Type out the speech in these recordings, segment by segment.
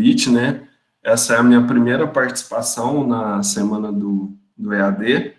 convite, né? Essa é a minha primeira participação na semana do EAD,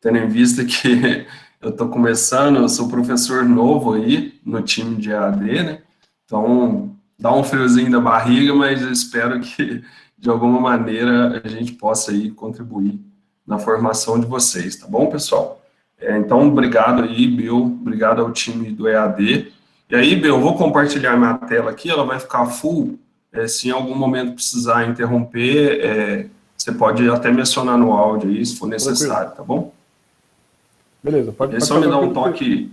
tendo em vista que eu estou começando, eu sou professor novo aí no time de EAD, né? Então, dá um friozinho da barriga, mas eu espero que, de alguma maneira, a gente possa aí contribuir na formação de vocês, tá bom, pessoal? Então, obrigado aí, Bill, obrigado ao time do EAD. E aí, Bill, eu vou compartilhar minha tela aqui, ela vai ficar full. Se em algum momento precisar interromper, você pode até mencionar no áudio aí, se for necessário, tá bom? Beleza, pode só me dar um toque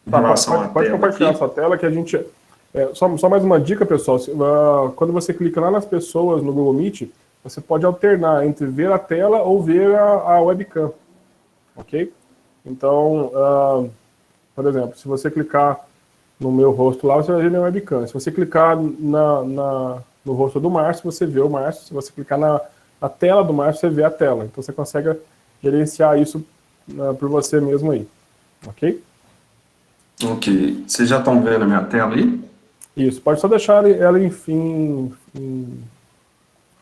em relação à tela. Pode compartilhar aqui. Sua tela, que a gente... só mais uma dica, pessoal. Quando você clica lá nas pessoas no Google Meet, você pode alternar entre ver a tela ou ver a webcam, ok? Então, por exemplo, se você clicar no meu rosto lá, você vai ver minha webcam. Se você clicar no rosto do Márcio, você vê o Márcio. Se você clicar na tela do Márcio, você vê a tela. Então, você consegue gerenciar isso por você mesmo aí, ok? Ok. Vocês já estão vendo a minha tela aí? Isso. Pode só deixar ela em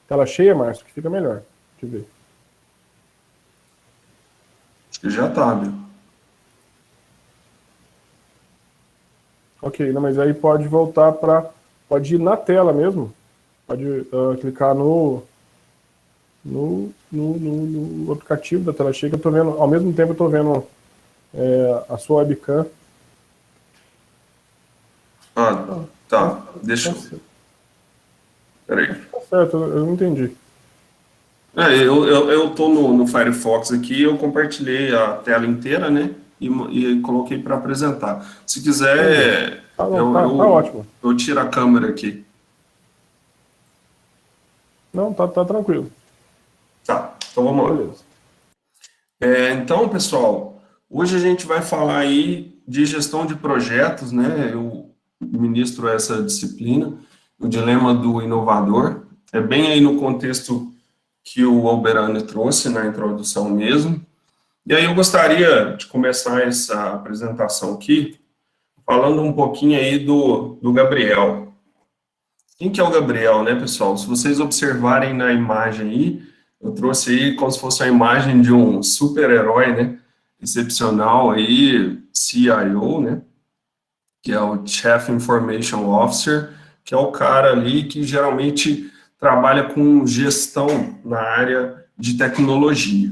tela cheia, Márcio, que fica melhor de ver. Acho que já está, Bill. Ok, não, mas aí pode voltar para... Pode ir na tela mesmo. Pode clicar no aplicativo da tela cheia, que eu estou vendo, ao mesmo tempo eu estou vendo a sua webcam. Tá. Deixa eu ver. Peraí. Tá certo, eu não entendi. Eu estou no Firefox aqui, eu compartilhei a tela inteira, né? E coloquei para apresentar. Se quiser, tá ótimo. Eu tiro a câmera aqui. Não, tá tranquilo. Tá, então vamos lá. Beleza. Então, pessoal, hoje a gente vai falar aí de gestão de projetos, né? Eu ministro essa disciplina, o dilema do inovador. É bem aí no contexto que o Alberani trouxe na introdução mesmo. E aí eu gostaria de começar essa apresentação aqui falando um pouquinho aí do Gabriel. Quem que é o Gabriel, né, pessoal? Se vocês observarem na imagem aí, eu trouxe aí como se fosse a imagem de um super-herói, né, excepcional aí, CIO, né, que é o Chief Information Officer, que é o cara ali que geralmente trabalha com gestão na área de tecnologia.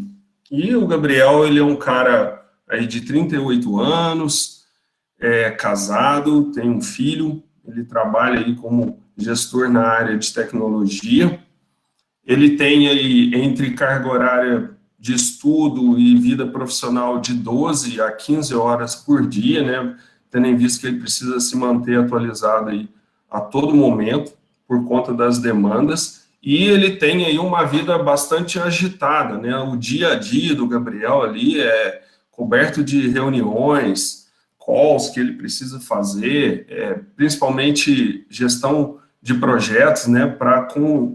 E o Gabriel, ele é um cara aí de 38 anos, casado, tem um filho, ele trabalha aí como gestor na área de tecnologia. Ele tem aí, entre carga horária de estudo e vida profissional, de 12 a 15 horas por dia, né? Tendo em vista que ele precisa se manter atualizado aí a todo momento, por conta das demandas. E ele tem aí uma vida bastante agitada, né? O dia a dia do Gabriel ali é coberto de reuniões, calls que ele precisa fazer, principalmente gestão de projetos, né? Para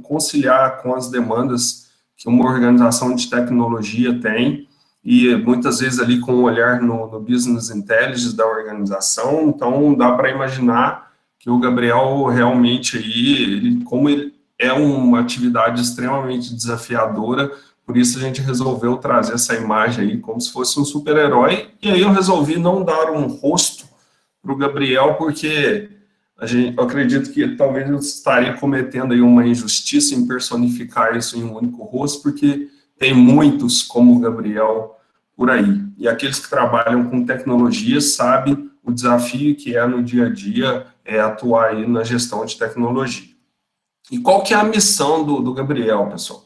conciliar com as demandas que uma organização de tecnologia tem, e muitas vezes ali com um olhar no business intelligence da organização. Então dá para imaginar que o Gabriel realmente aí, como ele é uma atividade extremamente desafiadora, por isso a gente resolveu trazer essa imagem aí como se fosse um super-herói, e aí eu resolvi não dar um rosto para o Gabriel, porque eu acredito que talvez eu estaria cometendo aí uma injustiça em personificar isso em um único rosto, porque tem muitos como o Gabriel por aí, e aqueles que trabalham com tecnologia sabem o desafio que é no dia a dia atuar aí na gestão de tecnologia. E qual que é a missão do Gabriel, pessoal?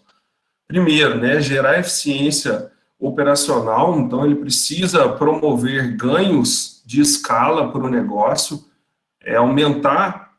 Primeiro, né, gerar eficiência operacional, então ele precisa promover ganhos de escala para o negócio, aumentar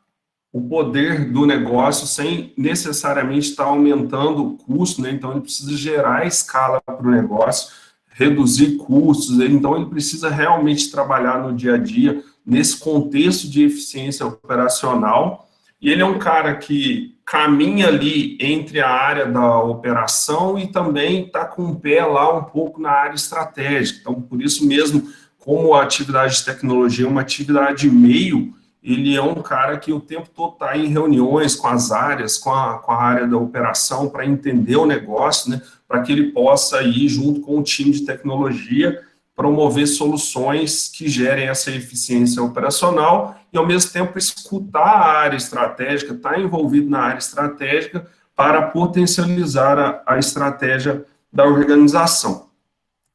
o poder do negócio sem necessariamente estar aumentando o custo, né? Então ele precisa gerar escala para o negócio, reduzir custos, então ele precisa realmente trabalhar no dia a dia nesse contexto de eficiência operacional. E ele é um cara que caminha ali entre a área da operação e também está com o pé lá um pouco na área estratégica. Então, por isso mesmo, como a atividade de tecnologia é uma atividade meio, ele é um cara que o tempo todo está em reuniões com as áreas, com a área da operação, para entender o negócio, né, para que ele possa ir junto com o time de tecnologia, promover soluções que gerem essa eficiência operacional e, ao mesmo tempo, escutar a área estratégica, estar envolvido na área estratégica para potencializar a estratégia da organização.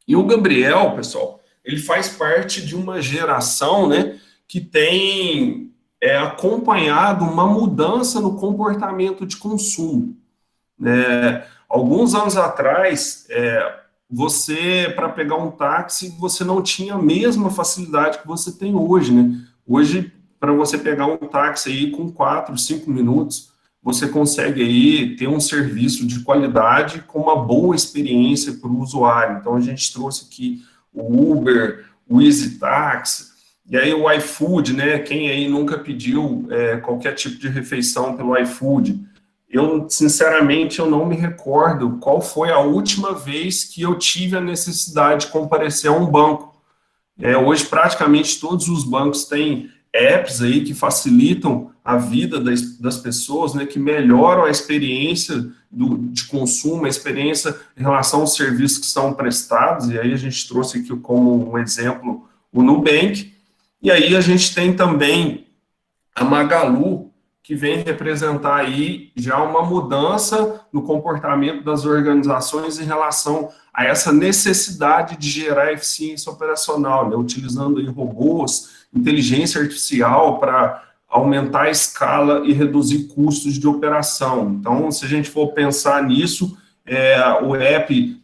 E o Gabriel, pessoal, ele faz parte de uma geração, né, que tem acompanhado uma mudança no comportamento de consumo. Alguns anos atrás, você, para pegar um táxi, você não tinha a mesma facilidade que você tem hoje, né? Hoje, para você pegar um táxi aí com 4, 5 minutos, você consegue aí ter um serviço de qualidade com uma boa experiência para o usuário. Então, a gente trouxe aqui o Uber, o Easy Taxi, e aí o iFood, né? Quem aí nunca pediu qualquer tipo de refeição pelo iFood? Eu, sinceramente, eu não me recordo qual foi a última vez que eu tive a necessidade de comparecer a um banco. Hoje, praticamente, todos os bancos têm apps aí que facilitam a vida das pessoas, né, que melhoram a experiência de consumo, a experiência em relação aos serviços que são prestados, e aí a gente trouxe aqui como um exemplo o Nubank, e aí a gente tem também a Magalu, que vem representar aí já uma mudança no comportamento das organizações em relação a essa necessidade de gerar eficiência operacional, né, utilizando aí robôs, inteligência artificial para aumentar a escala e reduzir custos de operação. Então, se a gente for pensar nisso, o app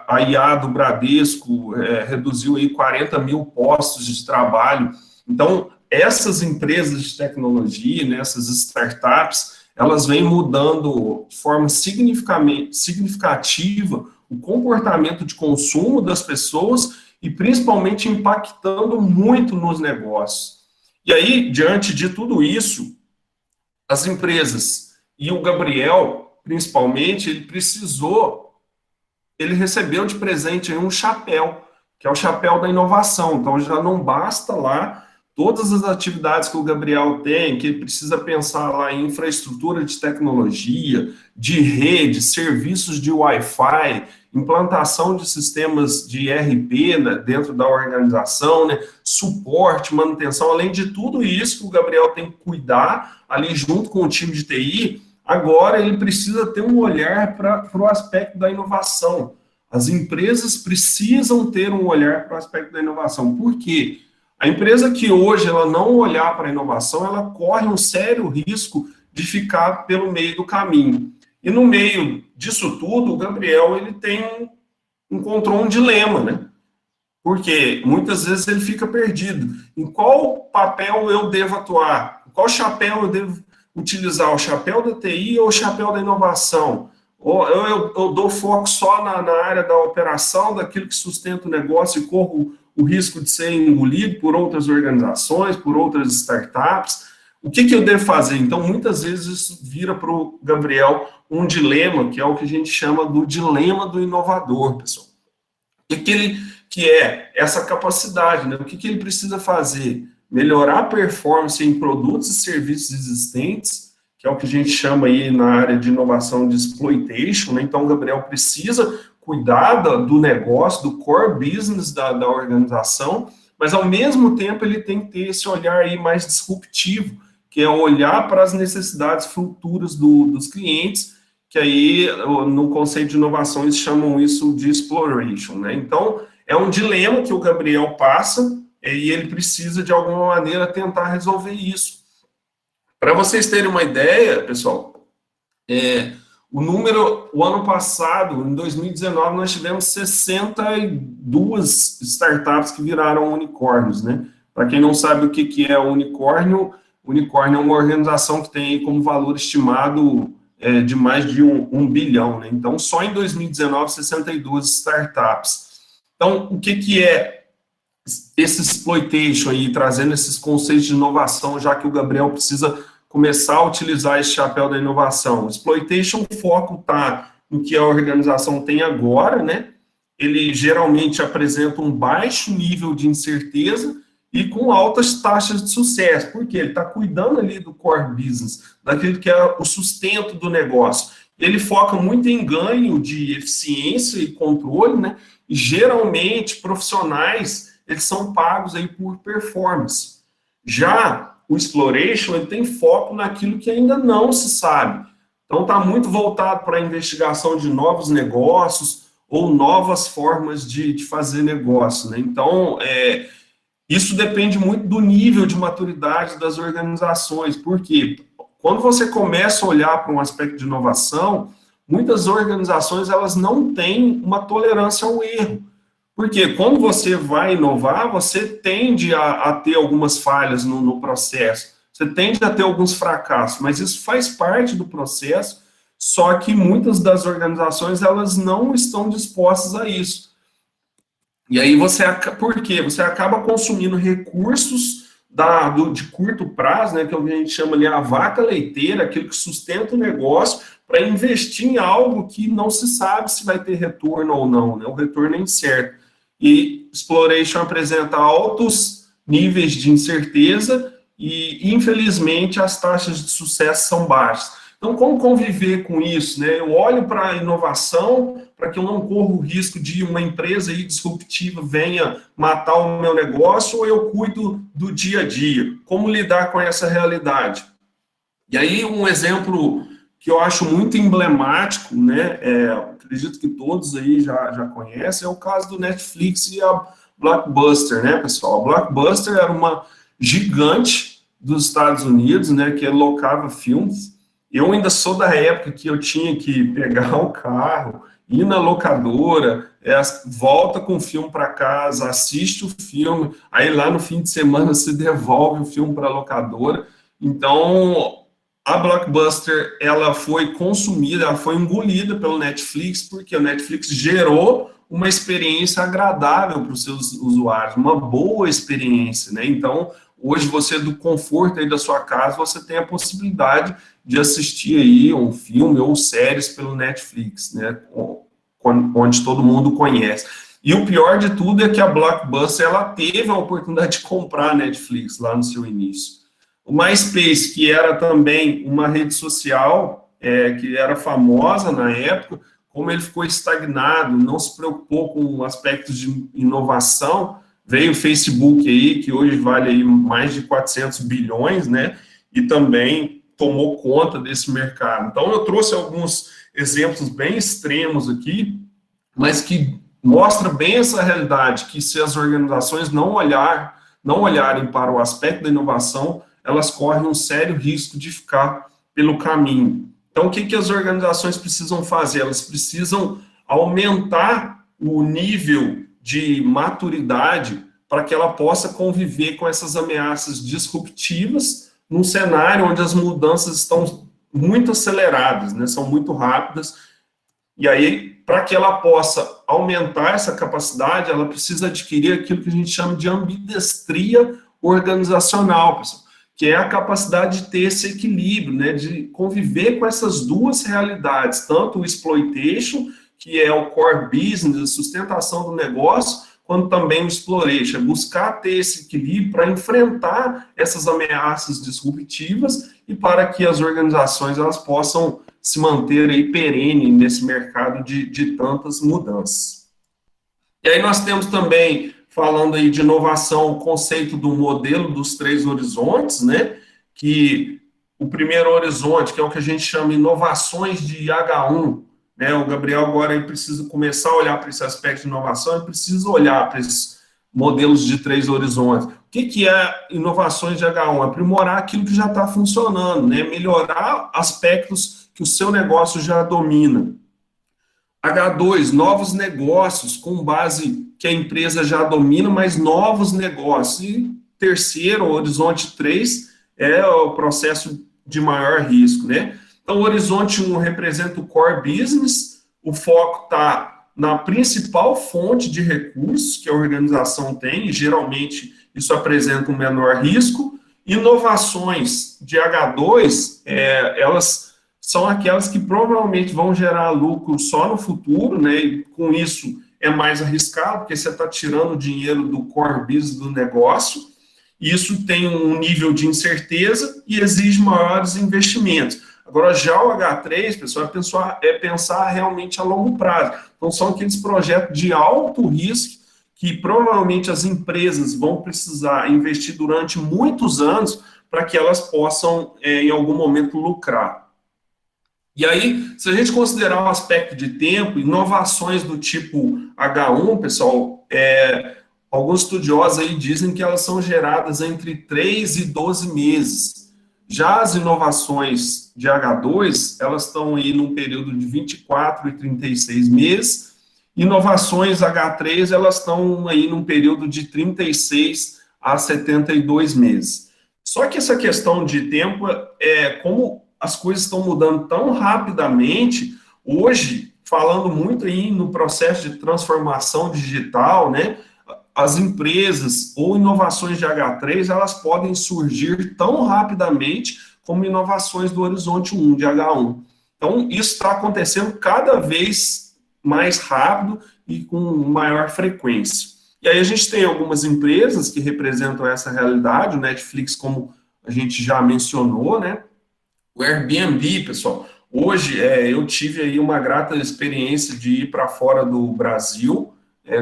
a IA do Bradesco reduziu aí 40 mil postos de trabalho. Então, essas empresas de tecnologia, né, essas startups, elas vêm mudando de forma significativa o comportamento de consumo das pessoas e principalmente impactando muito nos negócios. E aí, diante de tudo isso, as empresas, e o Gabriel, principalmente, ele recebeu de presente aí um chapéu, que é o chapéu da inovação. Então, já não basta lá todas as atividades que o Gabriel tem, que ele precisa pensar lá em infraestrutura de tecnologia, de rede, serviços de Wi-Fi, implantação de sistemas de ERP, né, dentro da organização, né, suporte, manutenção, além de tudo isso que o Gabriel tem que cuidar ali junto com o time de TI, agora ele precisa ter um olhar para o aspecto da inovação. As empresas precisam ter um olhar para o aspecto da inovação. Por quê? A empresa que hoje ela não olhar para a inovação, ela corre um sério risco de ficar pelo meio do caminho. E no meio disso tudo, o Gabriel ele encontrou um dilema, né? Porque muitas vezes ele fica perdido. Em qual papel eu devo atuar? Qual chapéu eu devo utilizar? O chapéu da TI ou o chapéu da inovação? Ou eu dou foco só na área da operação, daquilo que sustenta o negócio e corro o risco de ser engolido por outras organizações, por outras startups? O que eu devo fazer? Então, muitas vezes isso vira para o Gabriel um dilema, que é o que a gente chama do dilema do inovador, pessoal. O que é essa capacidade, né? O que ele precisa fazer? Melhorar a performance em produtos e serviços existentes, que é o que a gente chama aí na área de inovação de exploitation, né? Então, o Gabriel precisa cuidar do negócio, do core business da organização, mas, ao mesmo tempo, ele tem que ter esse olhar aí mais disruptivo, que é olhar para as necessidades futuras dos clientes, que aí, no conceito de inovação, eles chamam isso de exploration, né? Então, é um dilema que o Gabriel passa e ele precisa, de alguma maneira, tentar resolver isso. Para vocês terem uma ideia, pessoal, o ano passado, em 2019, nós tivemos 62 startups que viraram unicórnios, né? Para quem não sabe o que é unicórnio é uma organização que tem como valor estimado de mais de um bilhão, né? Então, só em 2019, 62 startups. Então, o que é esse exploitation aí, trazendo esses conceitos de inovação, já que o Gabriel precisa começar a utilizar esse chapéu da inovação? Exploitation, o foco está no que a organização tem agora, né? Ele geralmente apresenta um baixo nível de incerteza e com altas taxas de sucesso, porque ele está cuidando ali do core business, daquilo que é o sustento do negócio. Ele foca muito em ganho de eficiência e controle, né? E geralmente profissionais eles são pagos aí por performance. Já o exploration ele tem foco naquilo que ainda não se sabe. Então está muito voltado para a investigação de novos negócios ou novas formas de fazer negócio, né? Então isso depende muito do nível de maturidade das organizações, porque quando você começa a olhar para um aspecto de inovação, muitas organizações elas não têm uma tolerância ao erro, porque quando você vai inovar, você tende a ter algumas falhas no processo, você tende a ter alguns fracassos, mas isso faz parte do processo, só que muitas das organizações elas não estão dispostas a isso. E aí por quê? Você acaba consumindo recursos de curto prazo, né, que a gente chama ali a vaca leiteira, aquilo que sustenta o negócio, para investir em algo que não se sabe se vai ter retorno ou não, né? O retorno é incerto. E Exploration apresenta altos níveis de incerteza e, infelizmente, as taxas de sucesso são baixas. Então, como conviver com isso, né? Eu olho para a inovação para que eu não corra o risco de uma empresa aí disruptiva venha matar o meu negócio, ou eu cuido do dia a dia. Como lidar com essa realidade? E aí, um exemplo que eu acho muito emblemático, né? Acredito que todos aí já conhecem, é o caso do Netflix e a Blockbuster, né, pessoal? A Blockbuster era uma gigante dos Estados Unidos, né, que locava filmes. Eu ainda sou da época que eu tinha que pegar o carro, ir na locadora, volta com o filme para casa, assiste o filme, aí lá no fim de semana se devolve o filme para a locadora. Então, a Blockbuster, ela foi consumida, ela foi engolida pelo Netflix, porque o Netflix gerou uma experiência agradável para os seus usuários, uma boa experiência, né? Então, hoje você, do conforto aí da sua casa, você tem a possibilidade de assistir aí um filme ou séries pelo Netflix, né? Onde todo mundo conhece. E o pior de tudo é que a Blockbuster, ela teve a oportunidade de comprar a Netflix lá no seu início. O MySpace, que era também uma rede social que era famosa na época, como ele ficou estagnado, não se preocupou com aspectos de inovação, veio o Facebook aí, que hoje vale aí mais de 400 bilhões, né? E também tomou conta desse mercado. Então, eu trouxe alguns exemplos bem extremos aqui, mas que mostra bem essa realidade, que se as organizações não olharem para o aspecto da inovação, elas correm um sério risco de ficar pelo caminho. Então, o que as organizações precisam fazer? Elas precisam aumentar o nível de maturidade para que ela possa conviver com essas ameaças disruptivas num cenário onde as mudanças estão muito aceleradas, né? São muito rápidas. E aí, para que ela possa aumentar essa capacidade, ela precisa adquirir aquilo que a gente chama de ambidestria organizacional, pessoal, que é a capacidade de ter esse equilíbrio, né, de conviver com essas duas realidades, tanto o exploitation, que é o core business, a sustentação do negócio, quanto também o exploration, buscar ter esse equilíbrio para enfrentar essas ameaças disruptivas e para que as organizações elas possam se manter aí perene nesse mercado de tantas mudanças. E aí nós temos também, falando aí de inovação, o conceito do modelo dos 3 horizontes, né? Que o primeiro horizonte, que é o que a gente chama de inovações de H1, né? O Gabriel agora ele precisa começar a olhar para esse aspecto de inovação, ele precisa olhar para esses modelos de 3 horizontes. O que é inovações de H1? Aprimorar aquilo que já está funcionando, né? Melhorar aspectos que o seu negócio já domina. H2, novos negócios com base que a empresa já domina, mas novos negócios. E terceiro, o horizonte 3, é o processo de maior risco, né? Então, o horizonte 1 representa o core business, o foco está na principal fonte de recursos que a organização tem, e geralmente isso apresenta um menor risco. Inovações de H2, elas são aquelas que provavelmente vão gerar lucro só no futuro, né? E com isso é mais arriscado, porque você está tirando o dinheiro do core business do negócio. isso tem um nível de incerteza e exige maiores investimentos. Agora, já o H3, pessoal, é pensar realmente a longo prazo. Então, são aqueles projetos de alto risco que provavelmente as empresas vão precisar investir durante muitos anos para que elas possam, em algum momento, lucrar. E aí, se a gente considerar o aspecto de tempo, inovações do tipo H1, pessoal, alguns estudiosos aí dizem que elas são geradas entre 3 e 12 meses. Já as inovações de H2, elas estão aí num período de 24 e 36 meses. Inovações H3, elas estão aí num período de 36 a 72 meses. Só que essa questão de tempo, como as coisas estão mudando tão rapidamente, hoje, falando muito aí no processo de transformação digital, né, as empresas ou inovações de H3, elas podem surgir tão rapidamente como inovações do Horizonte 1, de H1. Então, isso está acontecendo cada vez mais rápido e com maior frequência. E aí a gente tem algumas empresas que representam essa realidade, o Netflix, como a gente já mencionou, né? O Airbnb, pessoal, hoje eu tive aí uma grata experiência de ir para fora do Brasil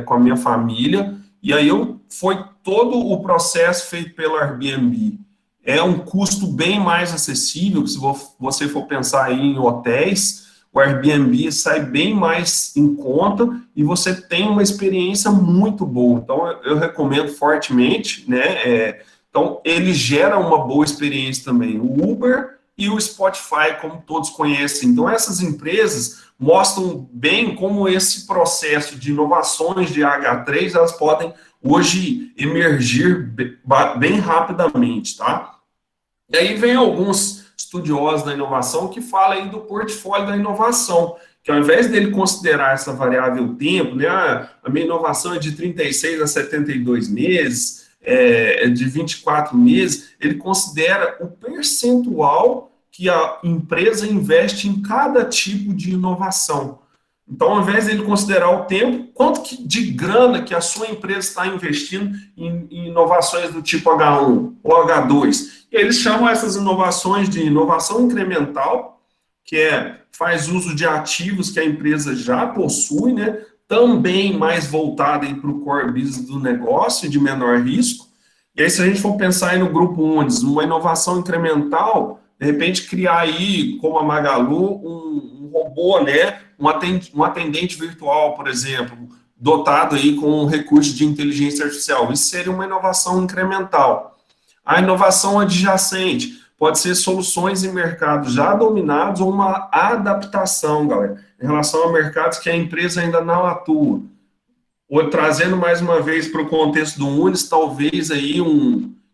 com a minha família, e aí foi todo o processo feito pelo Airbnb. É um custo bem mais acessível, se você for pensar aí em hotéis, o Airbnb sai bem mais em conta e você tem uma experiência muito boa. Então, eu recomendo fortemente, né? Então, ele gera uma boa experiência também. O Uber e o Spotify, como todos conhecem. Então, essas empresas mostram bem como esse processo de inovações de H3, elas podem hoje emergir bem rapidamente, tá? E aí vem alguns estudiosos da inovação que falam aí do portfólio da inovação, que ao invés dele considerar essa variável tempo, né, a minha inovação é de 36 a 72 meses, de 24 meses, ele considera o percentual que a empresa investe em cada tipo de inovação. Então, ao invés de ele considerar o tempo, quanto de grana que a sua empresa está investindo em inovações do tipo H1 ou H2. E eles chamam essas inovações de inovação incremental, que faz uso de ativos que a empresa já possui, né? Também mais voltada para o core business do negócio, de menor risco. E aí, se a gente for pensar aí no grupo Unis, uma inovação incremental, de repente criar aí, como a Magalu, um robô, né? Um atendente virtual, por exemplo, dotado aí com um recurso de inteligência artificial. Isso seria uma inovação incremental. A inovação adjacente pode ser soluções em mercados já dominados ou uma adaptação, galera, em relação a mercados que a empresa ainda não atua. Ou trazendo mais uma vez para o contexto do Unis, talvez aí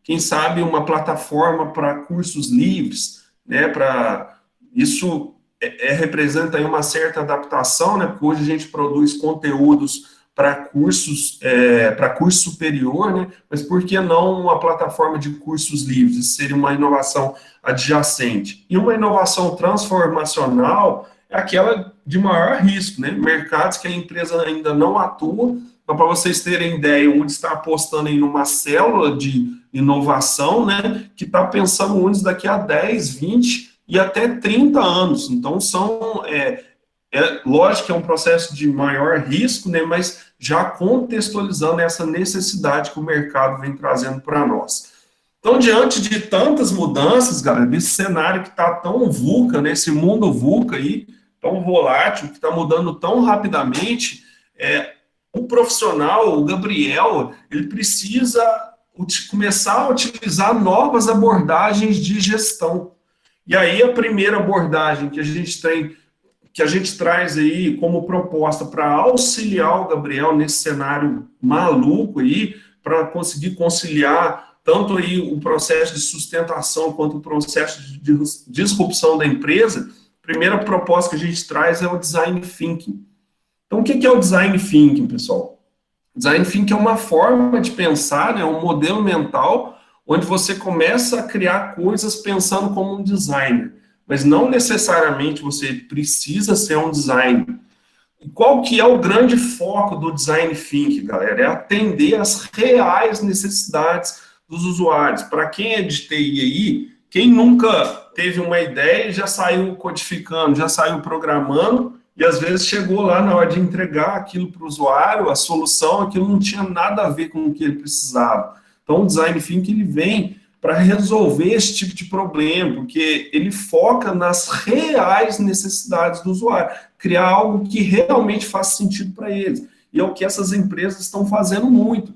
quem sabe uma plataforma para cursos livres, né? Isso representa aí uma certa adaptação, né? Porque hoje a gente produz conteúdos para cursos, para curso superior, né? Mas por que não uma plataforma de cursos livres? Isso seria uma inovação adjacente. E uma inovação transformacional é aquela de maior risco, né? Mercados que a empresa ainda não atua. Então, para vocês terem ideia, onde está apostando em uma célula de inovação, né? Que está pensando onde daqui a 10, 20 e até 30 anos. Então, lógico que é um processo de maior risco, né, mas já contextualizando essa necessidade que o mercado vem trazendo para nós. Então, diante de tantas mudanças, galera, desse cenário que está tão VUCA, né, esse mundo VUCA aí, tão volátil, que está mudando tão rapidamente, o profissional, o Gabriel, ele precisa começar a utilizar novas abordagens de gestão. E aí, a primeira abordagem que a gente traz aí como proposta para auxiliar o Gabriel nesse cenário maluco aí, para conseguir conciliar tanto aí o processo de sustentação quanto o processo de disrupção da empresa. A primeira proposta que a gente traz é o Design Thinking. Então, o que é o Design Thinking, pessoal? Design Thinking é uma forma de pensar, né, um modelo mental, onde você começa a criar coisas pensando como um designer. Mas não necessariamente você precisa ser um designer. E qual que é o grande foco do Design Thinking, galera? É atender às reais necessidades dos usuários. Para quem é de TI aí, quem nunca teve uma ideia e já saiu codificando, já saiu programando, e às vezes chegou lá na hora de entregar aquilo para o usuário, a solução, aquilo não tinha nada a ver com o que ele precisava. Então, o Design Thinking ele vem para resolver esse tipo de problema, porque ele foca nas reais necessidades do usuário, criar algo que realmente faça sentido para eles. E é o que essas empresas estão fazendo muito.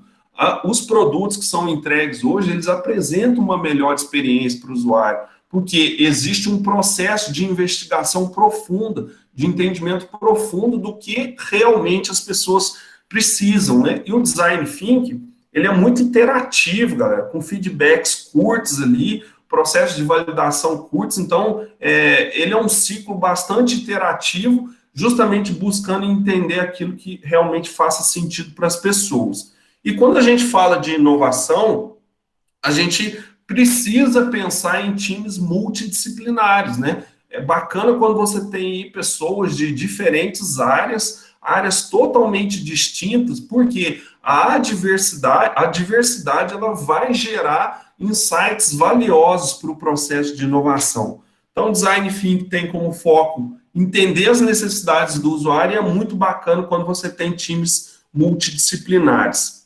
Os produtos que são entregues hoje, eles apresentam uma melhor experiência para o usuário, porque existe um processo de investigação profunda, de entendimento profundo do que realmente as pessoas precisam, né? E o Design Thinking, ele é muito interativo, galera, com feedbacks curtos ali, processo de validação curtos, então ele é um ciclo bastante interativo, justamente buscando entender aquilo que realmente faça sentido para as pessoas. E quando a gente fala de inovação, a gente precisa pensar em times multidisciplinares, né? É bacana quando você tem pessoas de diferentes áreas totalmente distintas, porque a diversidade ela vai gerar insights valiosos para o processo de inovação. Então, o Design Thinking tem como foco entender as necessidades do usuário e é muito bacana quando você tem times multidisciplinares.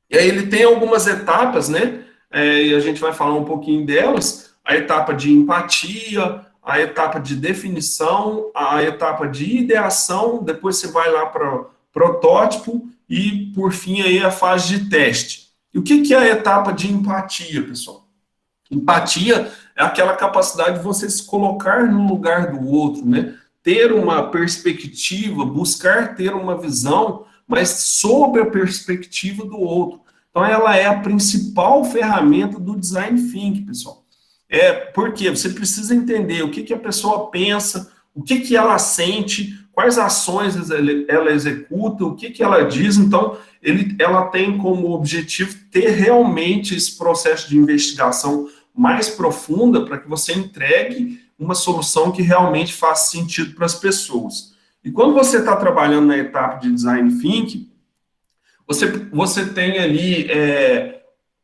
E aí ele tem algumas etapas, né? E a gente vai falar um pouquinho delas, a etapa de empatia, a etapa de definição, a etapa de ideação, depois você vai lá para protótipo e, por fim, aí a fase de teste. E o que é a etapa de empatia, pessoal? Empatia é aquela capacidade de você se colocar no lugar do outro, né? Ter uma perspectiva, buscar ter uma visão, mas sob a perspectiva do outro. Então, ela é a principal ferramenta do Design Thinking, pessoal. Porque você precisa entender o que a pessoa pensa, o que ela sente, quais ações ela executa, o que ela diz. Então, ela tem como objetivo ter realmente esse processo de investigação mais profunda para que você entregue uma solução que realmente faça sentido para as pessoas. E quando você está trabalhando na etapa de Design Thinking, você tem ali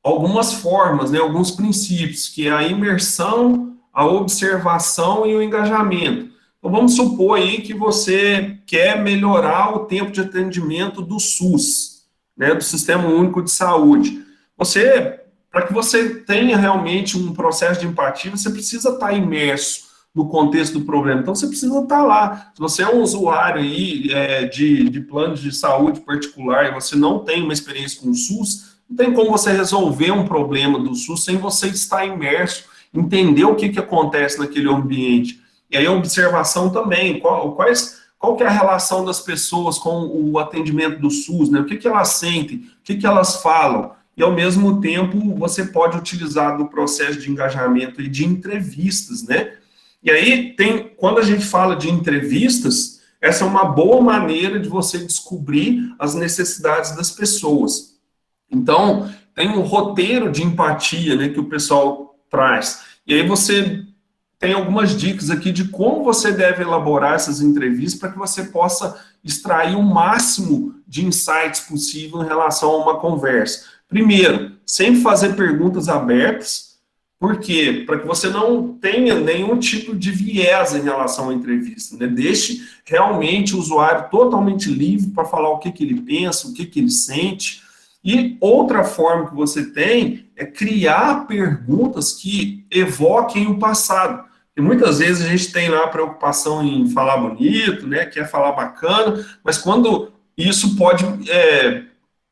algumas formas, né, alguns princípios, que é a imersão, a observação e o engajamento. Então, vamos supor aí que você quer melhorar o tempo de atendimento do SUS, né, do Sistema Único de Saúde. Para que você tenha realmente um processo de empatia, você precisa estar imerso no contexto do problema. Então, você precisa estar lá. Se você é um usuário aí, de planos de saúde particular e você não tem uma experiência com o SUS, não tem como você resolver um problema do SUS sem você estar imerso, entender o que acontece naquele ambiente. E aí a observação também, qual que é a relação das pessoas com o atendimento do SUS, né? O que elas sentem, o que elas falam. E, ao mesmo tempo, você pode utilizar do processo de engajamento e de entrevistas, né? E aí, quando a gente fala de entrevistas, essa é uma boa maneira de você descobrir as necessidades das pessoas. Então, tem um roteiro de empatia, né, que o pessoal traz. E aí você tem algumas dicas aqui de como você deve elaborar essas entrevistas para que você possa extrair o máximo de insights possível em relação a uma conversa. Primeiro, sempre fazer perguntas abertas. Por quê? Para que você não tenha nenhum tipo de viés em relação à entrevista, né? Deixe realmente o usuário totalmente livre para falar o que ele pensa, o que ele sente. E outra forma que você tem é criar perguntas que evoquem o passado. E muitas vezes a gente tem lá a preocupação em falar bonito, né? Quer falar bacana, mas quando isso pode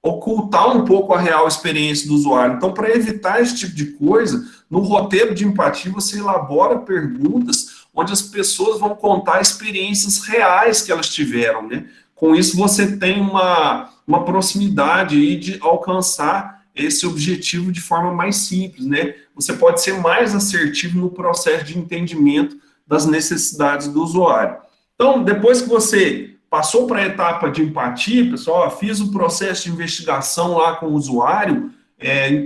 ocultar um pouco a real experiência do usuário. Então, para evitar esse tipo de coisa, no roteiro de empatia você elabora perguntas onde as pessoas vão contar experiências reais que elas tiveram, né? Com isso você tem uma proximidade aí de alcançar esse objetivo de forma mais simples, né? Você pode ser mais assertivo no processo de entendimento das necessidades do usuário. Então, depois que você passou para a etapa de empatia, pessoal, fiz o processo de investigação lá com o usuário,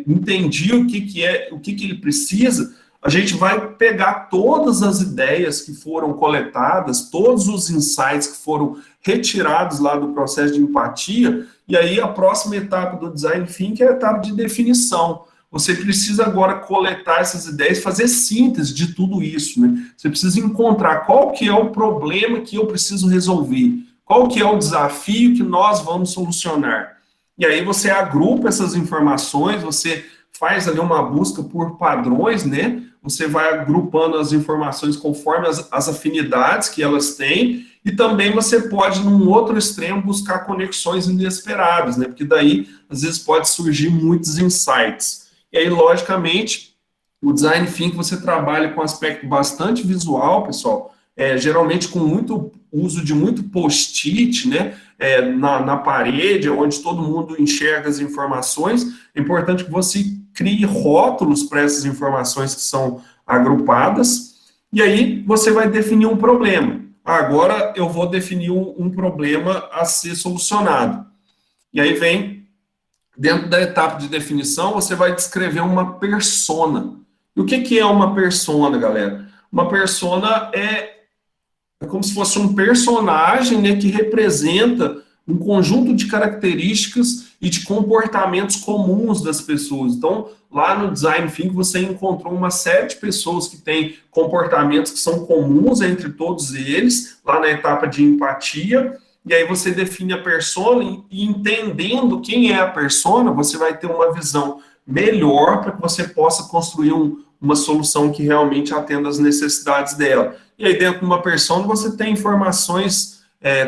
entendi o que ele precisa, a gente vai pegar todas as ideias que foram coletadas, todos os insights que foram retirados lá do processo de empatia, e aí a próxima etapa do Design Thinking é a etapa de definição, você precisa agora coletar essas ideias, fazer síntese de tudo isso, né? Você precisa encontrar qual que é o problema que eu preciso resolver, qual que é o desafio que nós vamos solucionar. E aí você agrupa essas informações, você faz ali uma busca por padrões, né? Você vai agrupando as informações conforme as afinidades que elas têm, e também você pode, num outro extremo, buscar conexões inesperadas, né? Porque daí, às vezes, pode surgir muitos insights. E aí, logicamente, o design thinking você trabalha com um aspecto bastante visual, pessoal, geralmente com muito uso de muito post-it, né? Na parede, onde todo mundo enxerga as informações. É importante que você crie rótulos para essas informações que são agrupadas, e aí você vai definir um problema. Agora eu vou definir um problema a ser solucionado. E aí vem, dentro da etapa de definição, você vai descrever uma persona. E o que é uma persona, galera? Uma persona é como se fosse um personagem, né, que representa um conjunto de características e de comportamentos comuns das pessoas. Então, lá no Design Thinking, você encontrou uma série de pessoas que têm comportamentos que são comuns entre todos eles, lá na etapa de empatia, e aí você define a persona, e entendendo quem é a persona, você vai ter uma visão melhor para que você possa construir uma solução que realmente atenda às necessidades dela. E aí, dentro de uma persona, você tem informações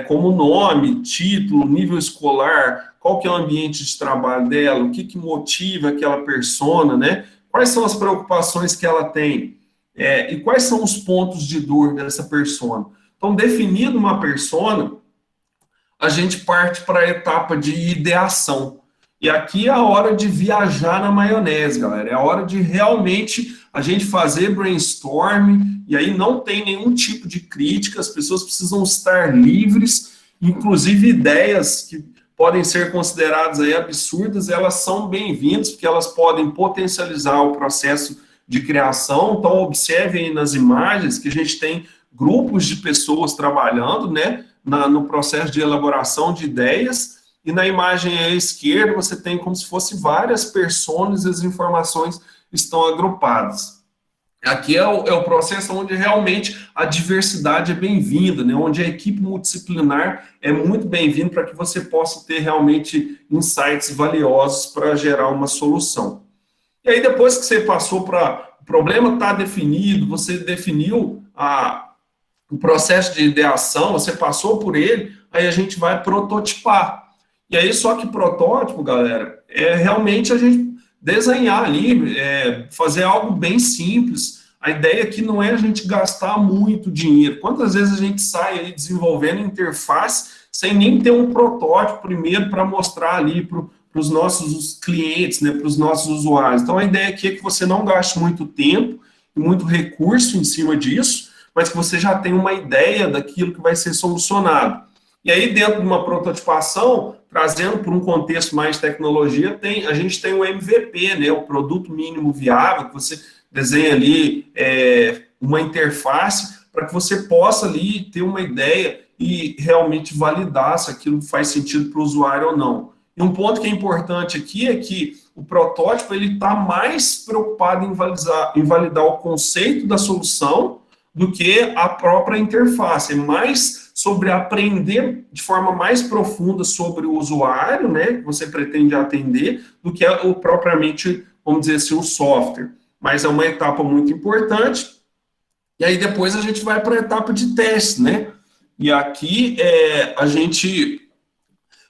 como nome, título, nível escolar, qual que é o ambiente de trabalho dela, o que motiva aquela persona, né? Quais são as preocupações que ela tem, e quais são os pontos de dor dessa persona. Então, definido uma persona, a gente parte para a etapa de ideação. E aqui é a hora de viajar na maionese, galera. É a hora de realmente a gente fazer brainstorm, e aí não tem nenhum tipo de crítica, as pessoas precisam estar livres, inclusive ideias que podem ser consideradas aí absurdas, elas são bem-vindas, porque elas podem potencializar o processo de criação. Então, observem aí nas imagens que a gente tem grupos de pessoas trabalhando, né, no processo de elaboração de ideias, e na imagem à esquerda você tem como se fosse várias personas e as informações estão agrupadas. Aqui é o processo onde realmente a diversidade é bem-vinda, né? Onde a equipe multidisciplinar é muito bem-vinda para que você possa ter realmente insights valiosos para gerar uma solução. E aí depois que você passou para o problema está definido, você definiu o processo de ideação, você passou por ele, aí a gente vai prototipar. E aí, só que protótipo, galera, é realmente a gente desenhar ali, fazer algo bem simples. A ideia aqui não é a gente gastar muito dinheiro. Quantas vezes a gente sai aí desenvolvendo interface sem nem ter um protótipo primeiro para mostrar ali para os nossos clientes, né, para os nossos usuários. Então, a ideia aqui é que você não gaste muito tempo e muito recurso em cima disso, mas que você já tenha uma ideia daquilo que vai ser solucionado. E aí, dentro de uma prototipação, trazendo para um contexto mais de tecnologia, a gente tem o MVP, né, o produto mínimo viável, que você desenha ali uma interface para que você possa ali ter uma ideia e realmente validar se aquilo faz sentido para o usuário ou não. E um ponto que é importante aqui é que o protótipo ele está mais preocupado em validar o conceito da solução do que a própria interface, é mais sobre aprender de forma mais profunda sobre o usuário, né, que você pretende atender, do que propriamente, vamos dizer assim, o software. Mas é uma etapa muito importante. E aí depois a gente vai para a etapa de teste, né? E aqui a gente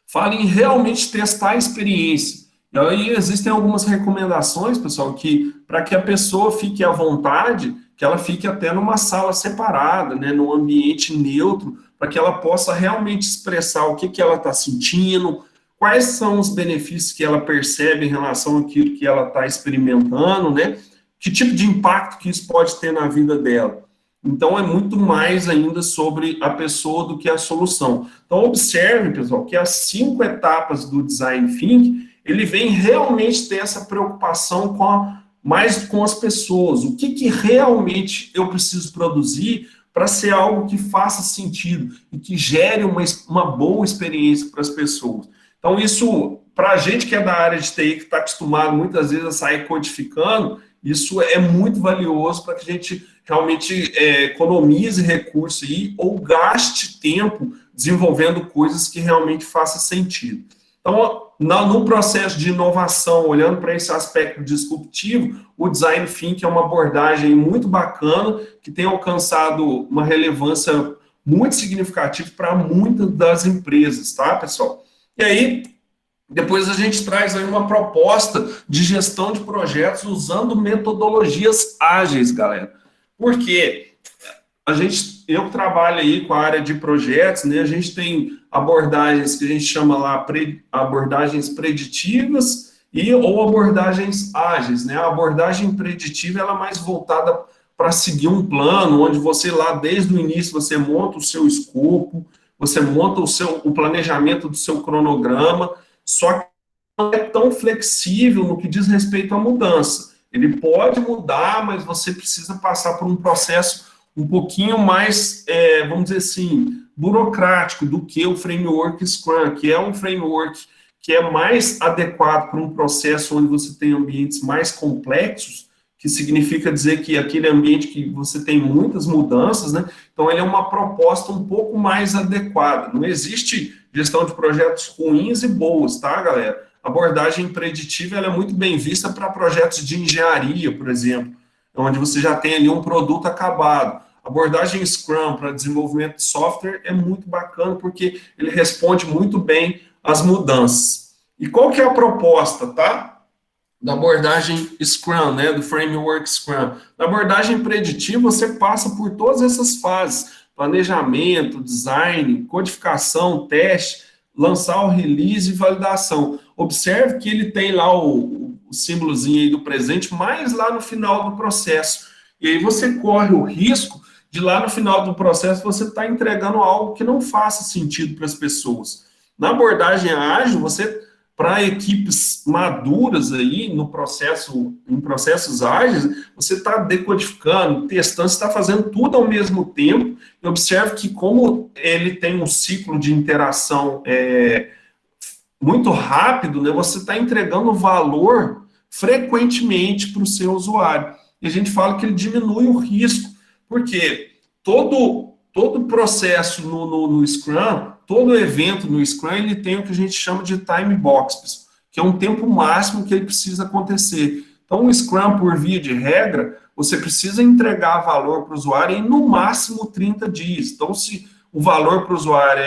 fala em realmente testar a experiência. E aí existem algumas recomendações, pessoal, que para que a pessoa fique à vontade, que ela fique até numa sala separada, né, num ambiente neutro, para que ela possa realmente expressar o que ela está sentindo, quais são os benefícios que ela percebe em relação àquilo que ela está experimentando, né? Que tipo de impacto que isso pode ter na vida dela. Então, é muito mais ainda sobre a pessoa do que a solução. Então, observe, pessoal, que as 5 etapas do Design Thinking, ele vem realmente ter essa preocupação mais com as pessoas. O que realmente eu preciso produzir para ser algo que faça sentido e que gere uma boa experiência para as pessoas. Então, isso para a gente que é da área de TI, que está acostumado muitas vezes a sair codificando, isso é muito valioso para que a gente realmente economize recurso aí, ou gaste tempo desenvolvendo coisas que realmente façam sentido. Então, no processo de inovação, olhando para esse aspecto disruptivo, o Design Thinking é uma abordagem muito bacana, que tem alcançado uma relevância muito significativa para muitas das empresas, tá, pessoal? E aí, depois a gente traz aí uma proposta de gestão de projetos usando metodologias ágeis, galera. Por quê? Eu trabalho aí com a área de projetos, né? A gente tem abordagens que a gente chama lá abordagens preditivas ou abordagens ágeis, né? A abordagem preditiva ela é mais voltada para seguir um plano, onde você lá desde o início você monta o seu escopo, você monta o planejamento do seu cronograma, só que não é tão flexível no que diz respeito à mudança. Ele pode mudar, mas você precisa passar por um processo um pouquinho mais, vamos dizer assim, burocrático do que o framework Scrum, que é um framework que é mais adequado para um processo onde você tem ambientes mais complexos, que significa dizer que aquele ambiente que você tem muitas mudanças, né? Então, ele é uma proposta um pouco mais adequada. Não existe gestão de projetos ruins e boas, tá, galera? A abordagem preditiva ela é muito bem vista para projetos de engenharia, por exemplo, onde você já tem ali um produto acabado. A abordagem Scrum para desenvolvimento de software é muito bacana, porque ele responde muito bem às mudanças. E qual que é a proposta, tá? Da abordagem Scrum, né, do framework Scrum. Na abordagem preditiva, você passa por todas essas fases, planejamento, design, codificação, teste, lançar o release e validação. Observe que ele tem lá o símbolozinho aí do presente, mais lá no final do processo. E aí você corre o risco de lá no final do processo você estar entregando algo que não faça sentido para as pessoas. Na abordagem ágil, você para equipes maduras aí no processo, em processos ágeis, você está decodificando, testando, você está fazendo tudo ao mesmo tempo. E observe que como ele tem um ciclo de interação muito rápido, né, você está entregando valor frequentemente para o seu usuário. E a gente fala que ele diminui o risco, porque todo processo no Scrum, todo evento no Scrum, ele tem o que a gente chama de time box, que é um tempo máximo que ele precisa acontecer. Então, o Scrum, por via de regra, você precisa entregar valor para o usuário em, no máximo, 30 dias. Então, se o valor para o usuário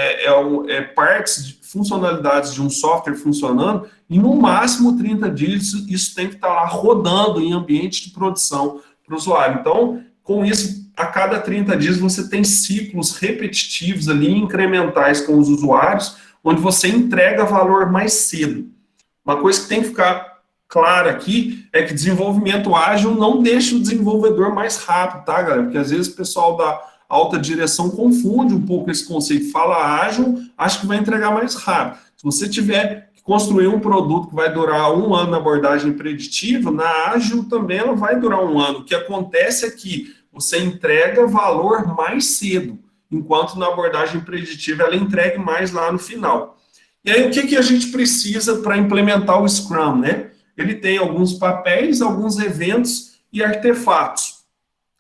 é partes, funcionalidades de um software funcionando, em, no máximo, 30 dias, isso tem que estar lá rodando em ambiente de produção para o usuário. Então, com isso, a cada 30 dias você tem ciclos repetitivos ali, incrementais com os usuários, onde você entrega valor mais cedo. Uma coisa que tem que ficar clara aqui é que desenvolvimento ágil não deixa o desenvolvedor mais rápido, tá, galera? Porque às vezes o pessoal da alta direção confunde um pouco esse conceito. Fala ágil, acha que vai entregar mais rápido. Se você tiver que construir um produto que vai durar 1 ano na abordagem preditiva, na ágil também ela vai durar 1 ano. O que acontece é que você entrega valor mais cedo, enquanto na abordagem preditiva ela entregue mais lá no final. E aí, o que a gente precisa para implementar o Scrum, né? Ele tem alguns papéis, alguns eventos e artefatos.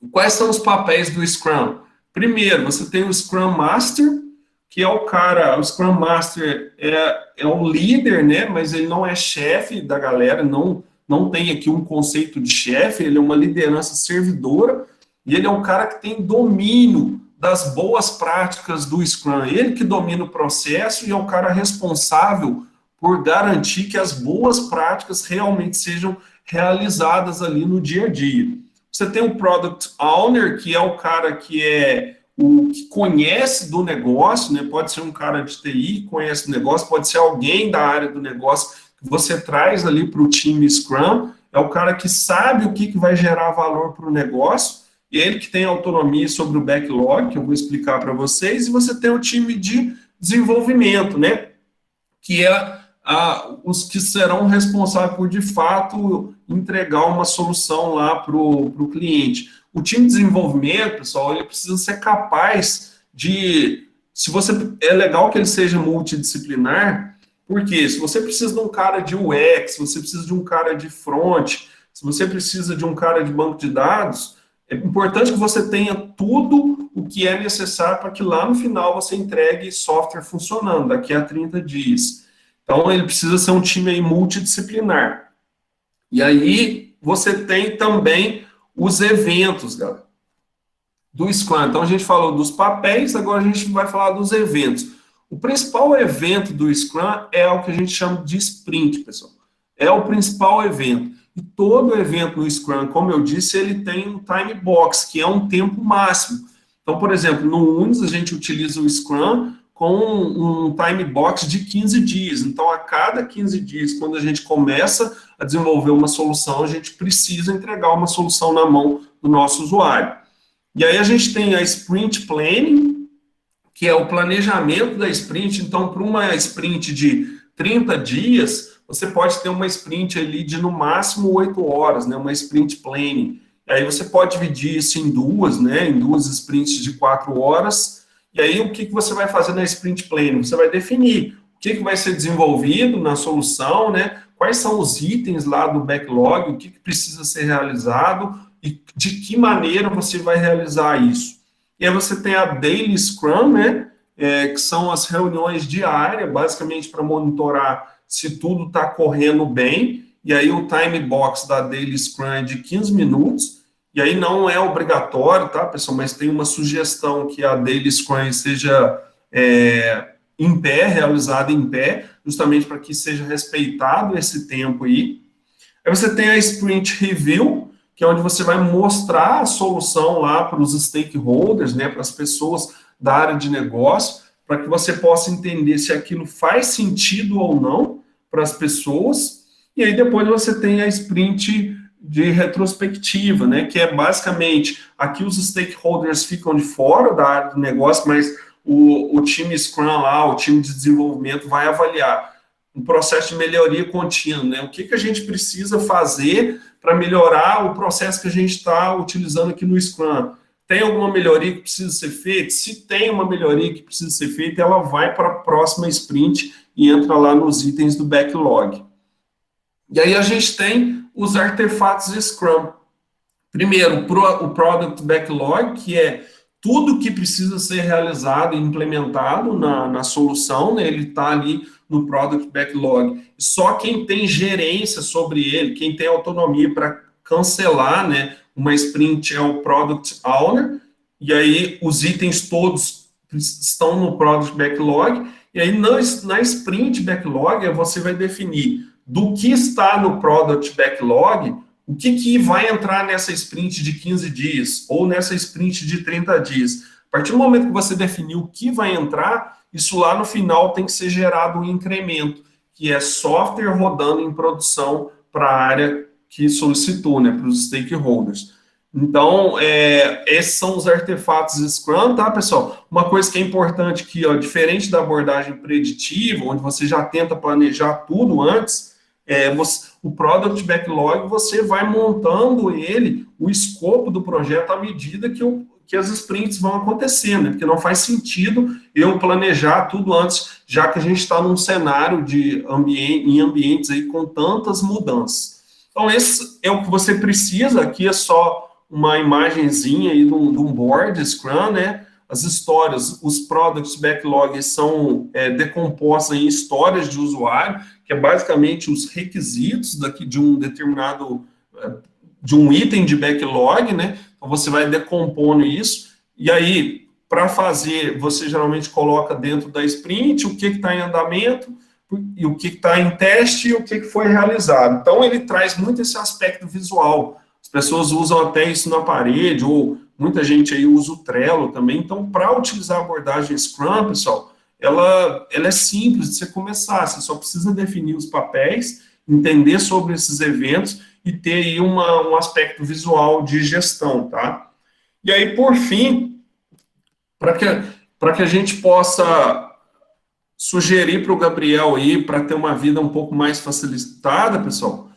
Quais são os papéis do Scrum? Primeiro, você tem o Scrum Master, que é o Scrum Master é o líder, né? Mas ele não é chefe da galera, não tem aqui um conceito de chefe, ele é uma liderança servidora, e ele é um cara que tem domínio das boas práticas do Scrum. Ele que domina o processo e é o cara responsável por garantir que as boas práticas realmente sejam realizadas ali no dia a dia. Você tem o Product Owner, que é o cara que que conhece do negócio, né? Pode ser um cara de TI que conhece o negócio, pode ser alguém da área do negócio que você traz ali para o time Scrum, é o cara que sabe o que vai gerar valor para o negócio, e ele que tem autonomia sobre o backlog, que eu vou explicar para vocês, e você tem o time de desenvolvimento, né? Que é os que serão responsáveis por, de fato, entregar uma solução lá para o cliente. O time de desenvolvimento, pessoal, ele precisa ser capaz de... É legal que ele seja multidisciplinar, Porque se você precisa de um cara de UX, se você precisa de um cara de front, se você precisa de um cara de banco de dados, é importante que você tenha tudo o que é necessário para que lá no final você entregue software funcionando, daqui a 30 dias. Então, ele precisa ser um time aí multidisciplinar. E aí, você tem também os eventos, galera, do Scrum. Então, a gente falou dos papéis, agora a gente vai falar dos eventos. O principal evento do Scrum é o que a gente chama de sprint, pessoal. É o principal evento. E todo evento no Scrum, como eu disse, ele tem um time box, que é um tempo máximo. Então, por exemplo, no Unis a gente utiliza o Scrum com um time box de 15 dias. Então, a cada 15 dias, quando a gente começa a desenvolver uma solução, a gente precisa entregar uma solução na mão do nosso usuário. E aí a gente tem a Sprint Planning, que é o planejamento da sprint. Então, para uma sprint de 30 dias, você pode ter uma sprint ali de, no máximo, 8 horas, né? Uma sprint planning. E aí você pode dividir isso em duas, né? Em duas sprints de 4 horas. E aí, o que você vai fazer na sprint planning? Você vai definir o que vai ser desenvolvido na solução, né? Quais são os itens lá do backlog, o que precisa ser realizado e de que maneira você vai realizar isso. E aí você tem a Daily Scrum, né? Que são as reuniões diárias, basicamente para monitorar se tudo está correndo bem. E aí o time box da Daily Scrum é de 15 minutos. E aí não é obrigatório, tá, pessoal? Mas tem uma sugestão que a Daily Scrum seja em pé, realizada em pé, justamente para que seja respeitado esse tempo aí. Aí você tem a Sprint Review, que é onde você vai mostrar a solução lá para os stakeholders, né, para as pessoas da área de negócio, para que você possa entender se aquilo faz sentido ou não para as pessoas. E aí depois você tem a sprint de retrospectiva, né, que é basicamente, aqui os stakeholders ficam de fora da área do negócio, mas o time Scrum lá, o time de desenvolvimento vai avaliar um processo de melhoria contínua, né, o que a gente precisa fazer para melhorar o processo que a gente está utilizando aqui no Scrum. Tem alguma melhoria que precisa ser feita? Se tem uma melhoria que precisa ser feita, ela vai para a próxima sprint e entra lá nos itens do backlog. E aí a gente tem os artefatos Scrum. Primeiro, o Product Backlog, que é tudo que precisa ser realizado e implementado na solução, né? Ele está ali no Product Backlog. Só quem tem gerência sobre ele, quem tem autonomia para cancelar, né, uma sprint é o Product Owner, e aí os itens todos estão no Product Backlog, e aí na Sprint Backlog você vai definir do que está no Product Backlog, o que vai entrar nessa sprint de 15 dias, ou nessa sprint de 30 dias. A partir do momento que você definiu o que vai entrar, isso lá no final tem que ser gerado um incremento, que é software rodando em produção para a área que solicitou, né, para os stakeholders. Então, esses são os artefatos Scrum, tá, pessoal? Uma coisa que é importante aqui, ó, diferente da abordagem preditiva, onde você já tenta planejar tudo antes, o Product Backlog, você vai montando ele, o escopo do projeto, à medida que as sprints vão acontecendo, né? Porque não faz sentido eu planejar tudo antes, já que a gente está num cenário em ambientes aí com tantas mudanças. Então, esse é o que você precisa. Aqui é só uma imagenzinha aí de um board Scrum, né? As histórias, os Product Backlogs são decompostos em histórias de usuário, que é basicamente os requisitos de um determinado, de um item de backlog, né? Então, você vai decompondo isso, e aí, para fazer, você geralmente coloca dentro da sprint o que está em andamento, e o que está em teste e o que foi realizado. Então, ele traz muito esse aspecto visual. As pessoas usam até isso na parede, ou muita gente aí usa o Trello também. Então, para utilizar a abordagem Scrum, pessoal, ela é simples de você começar. Você só precisa definir os papéis, entender sobre esses eventos e ter aí um aspecto visual de gestão, tá? E aí, por fim, para que a gente possa sugerir para o Gabriel aí, para ter uma vida um pouco mais facilitada, pessoal,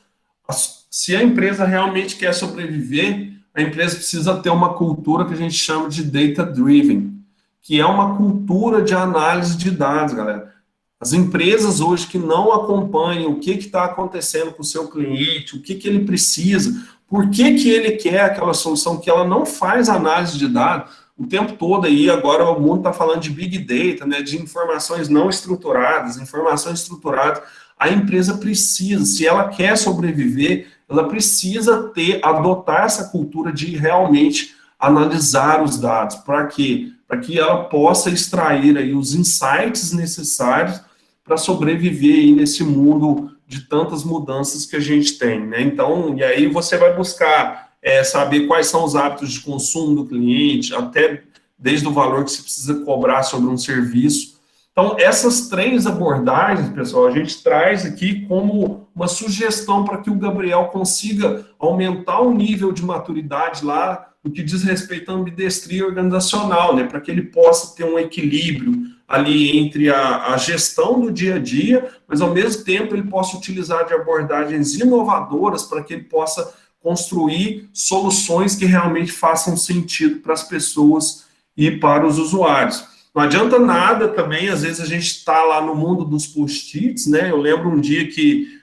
se a empresa realmente quer sobreviver, a empresa precisa ter uma cultura que a gente chama de data-driven, que é uma cultura de análise de dados, galera. As empresas hoje que não acompanham o que está acontecendo com o seu cliente, o que ele precisa, por que ele quer aquela solução, que ela não faz análise de dados o tempo todo aí, agora o mundo está falando de Big Data, né, de informações não estruturadas, informações estruturadas, a empresa precisa, se ela quer sobreviver, ela precisa adotar essa cultura de realmente analisar os dados. Para quê? Para que ela possa extrair aí os insights necessários para sobreviver aí nesse mundo de tantas mudanças que a gente tem, né? Então, e aí você vai buscar saber quais são os hábitos de consumo do cliente, até desde o valor que você precisa cobrar sobre um serviço. Então, essas 3 abordagens, pessoal, a gente traz aqui como uma sugestão para que o Gabriel consiga aumentar o nível de maturidade lá no que diz respeito à ambidestria organizacional, né, para que ele possa ter um equilíbrio ali entre a gestão do dia a dia, mas ao mesmo tempo ele possa utilizar de abordagens inovadoras para que ele possa construir soluções que realmente façam sentido para as pessoas e para os usuários. Não adianta nada também, às vezes a gente está lá no mundo dos post-its, né? Eu lembro um dia que,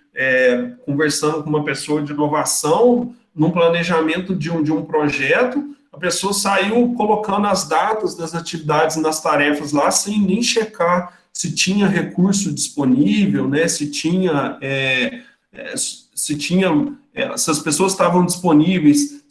conversando com uma pessoa de inovação, num planejamento de um projeto, a pessoa saiu colocando as datas das atividades nas tarefas lá, sem nem checar se tinha recurso disponível, né? Se as pessoas estavam disponíveis,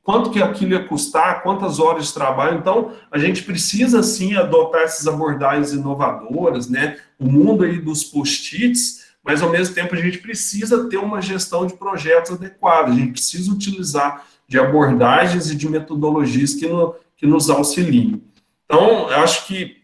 quanto que aquilo ia custar, quantas horas de trabalho. Então, a gente precisa, sim, adotar essas abordagens inovadoras, né? O mundo aí dos post-its, mas, ao mesmo tempo, a gente precisa ter uma gestão de projetos adequada, a gente precisa utilizar de abordagens e de metodologias que nos auxiliem. Então, eu acho que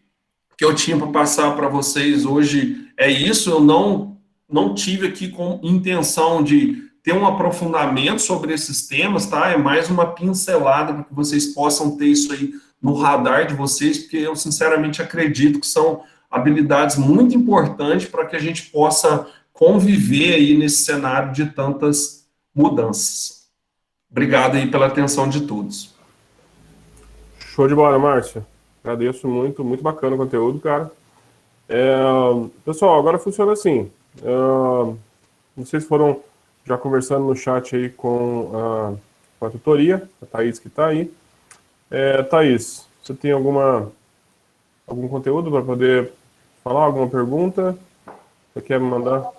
eu tinha para passar para vocês hoje é isso. Eu não tive aqui com intenção de ter um aprofundamento sobre esses temas, tá? É mais uma pincelada para que vocês possam ter isso aí no radar de vocês, porque eu sinceramente acredito que são habilidades muito importantes para que a gente possa conviver aí nesse cenário de tantas mudanças. Obrigado aí pela atenção de todos. Show de bola, Márcio. Agradeço muito, muito bacana o conteúdo, cara. Pessoal, agora funciona assim. Vocês foram já conversando no chat aí com a tutoria, a Thaís que está aí. Thaís, você tem algum conteúdo para poder falar, alguma pergunta? Você quer me mandar?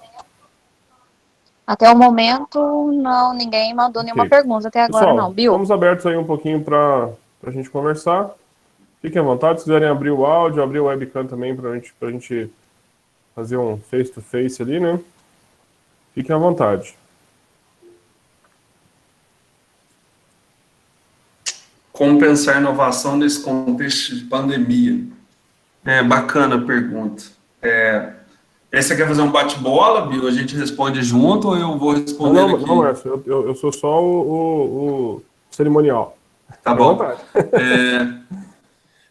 Até o momento, não, ninguém mandou nenhuma pergunta até agora. Pessoal, não. Bill? Estamos abertos aí um pouquinho para a gente conversar. Fiquem à vontade, se quiserem abrir o áudio, abrir o webcam também para a gente fazer um face-to-face ali, né? Fiquem à vontade. Como pensar inovação nesse contexto de pandemia? Bacana a pergunta. Aí você quer fazer um bate-bola, Bill? A gente responde junto ou eu vou responder aqui? Não, Márcio, eu sou só o cerimonial. Tá bom.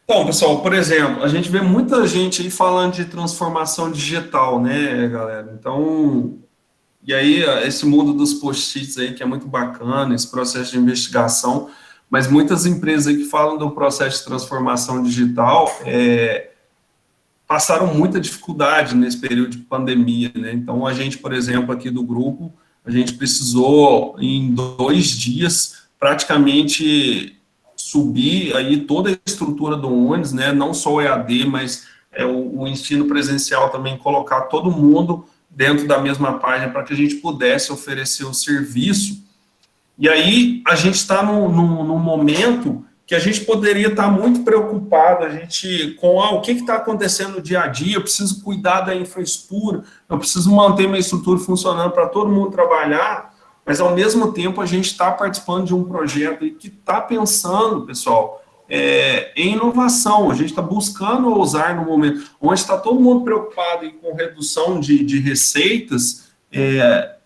Então, pessoal, por exemplo, a gente vê muita gente aí falando de transformação digital, né, galera? Então, e aí esse mundo dos post-its aí, que é muito bacana, esse processo de investigação, mas muitas empresas aí que falam do processo de transformação digital passaram muita dificuldade nesse período de pandemia, né? Então, a gente, por exemplo, aqui do grupo, a gente precisou, em 2 dias, praticamente subir aí toda a estrutura do ônibus, né? Não só o EAD, mas o ensino presencial também, colocar todo mundo dentro da mesma página para que a gente pudesse oferecer o serviço. E aí, a gente está num momento que a gente poderia estar muito preocupado com o que está acontecendo no dia a dia. Eu preciso cuidar da infraestrutura, eu preciso manter minha estrutura funcionando para todo mundo trabalhar, mas ao mesmo tempo a gente está participando de um projeto que está pensando, pessoal, em inovação. A gente está buscando ousar no momento onde está todo mundo preocupado com redução de receitas.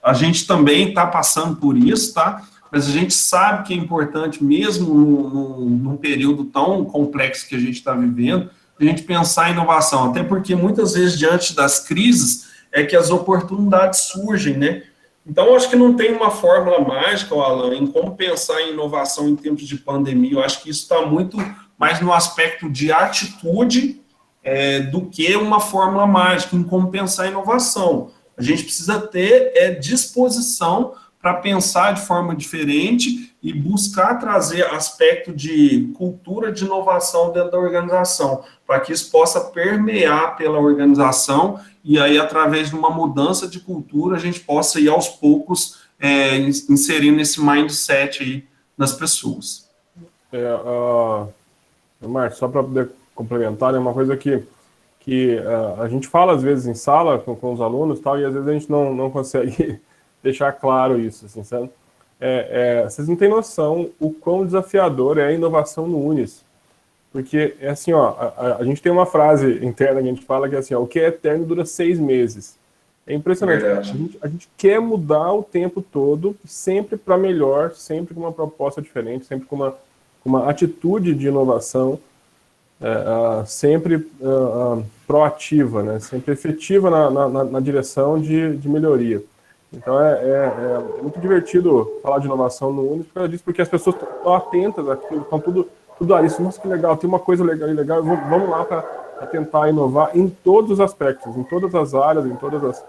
A gente também está passando por isso, tá? Mas a gente sabe que é importante, mesmo num período tão complexo que a gente está vivendo, a gente pensar em inovação, até porque muitas vezes, diante das crises, é que as oportunidades surgem, né? Então, eu acho que não tem uma fórmula mágica, Alan, em como pensar em inovação em tempos de pandemia. Eu acho que isso está muito mais no aspecto de atitude do que uma fórmula mágica em como pensar a inovação. A gente precisa ter disposição para pensar de forma diferente e buscar trazer aspecto de cultura de inovação dentro da organização, para que isso possa permear pela organização e aí, através de uma mudança de cultura, a gente possa ir aos poucos inserindo esse mindset aí nas pessoas. Márcio, só para poder complementar, é uma coisa que a gente fala às vezes em sala com os alunos tal, e às vezes a gente não consegue deixar claro isso, assim, sabe? Vocês não têm noção o quão desafiador é a inovação no Unis. Porque é assim, ó, a gente tem uma frase interna que a gente fala que é assim, ó, o que é eterno dura 6 meses. É impressionante. A gente quer mudar o tempo todo, sempre para melhor, sempre com uma proposta diferente, sempre com uma atitude de inovação, sempre proativa, né? Sempre efetiva na direção de melhoria. Então é muito divertido falar de inovação no Unis por causa disso, porque as pessoas estão atentas àquilo, estão tudo ali, nossa, que legal, tem uma coisa legal, vamos lá para tentar inovar em todos os aspectos, em todas as áreas, em todos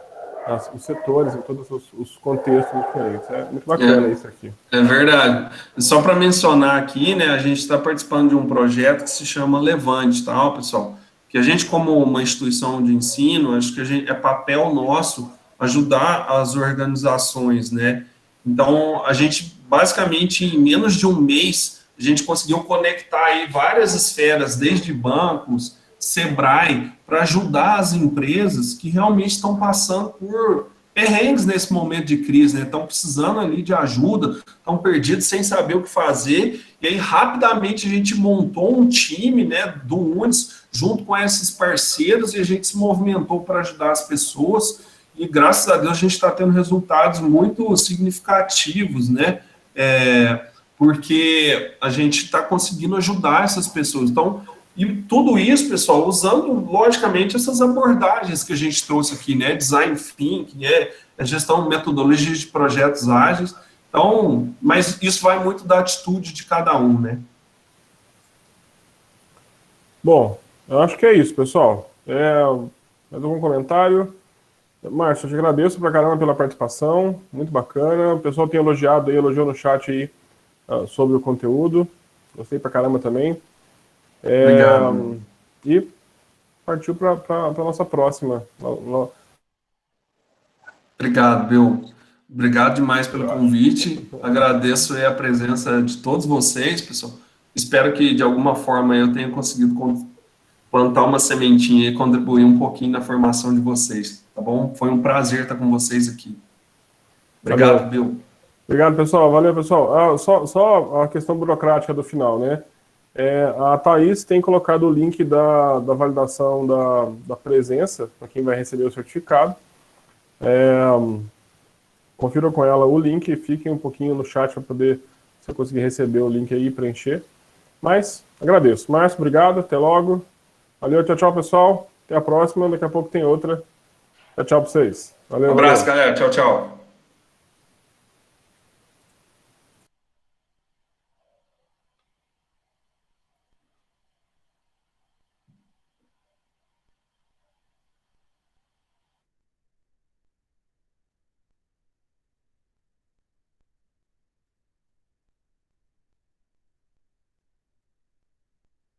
os setores, em todos os contextos diferentes. É muito bacana isso aqui. É verdade. Só para mencionar aqui, né, a gente está participando de um projeto que se chama Levante, tá, pessoal? Que a gente, como uma instituição de ensino, acho que é papel nosso ajudar as organizações, né? Então, a gente, basicamente, em menos de um mês, a gente conseguiu conectar aí várias esferas, desde bancos, Sebrae, para ajudar as empresas que realmente estão passando por perrengues nesse momento de crise, né? Estão precisando ali de ajuda, estão perdidos sem saber o que fazer, e aí rapidamente a gente montou um time, né, do Unis, junto com esses parceiros, e a gente se movimentou para ajudar as pessoas, e graças a Deus a gente está tendo resultados muito significativos, né? Porque a gente está conseguindo ajudar essas pessoas. Então, e tudo isso, pessoal, usando, logicamente, essas abordagens que a gente trouxe aqui, né? Design Thinking, a gestão, metodologia de projetos ágeis. Então, mas isso vai muito da atitude de cada um, né? Bom, eu acho que é isso, pessoal. Mais algum comentário? Márcio, eu te agradeço pra caramba pela participação, muito bacana. O pessoal tem elogiou no chat aí sobre o conteúdo. Gostei pra caramba também. Obrigado. E partiu para a nossa próxima. Obrigado, Bill. Obrigado demais pelo convite. Agradeço aí a presença de todos vocês, pessoal. Espero que, de alguma forma, eu tenha conseguido plantar uma sementinha e contribuir um pouquinho na formação de vocês, tá bom? Foi um prazer estar com vocês aqui. Obrigado, Valeu. Bill. Obrigado, pessoal. Valeu, pessoal. Só a questão burocrática do final, né? A Thaís tem colocado o link da validação da presença para quem vai receber o certificado. Confiram com ela o link, fiquem um pouquinho no chat para poder você conseguir receber o link aí e preencher. Mas agradeço. Márcio, obrigado, até logo. Valeu, tchau, pessoal. Até a próxima, daqui a pouco tem outra. Tchau para vocês. Valeu. Um abraço, galera. Tchau.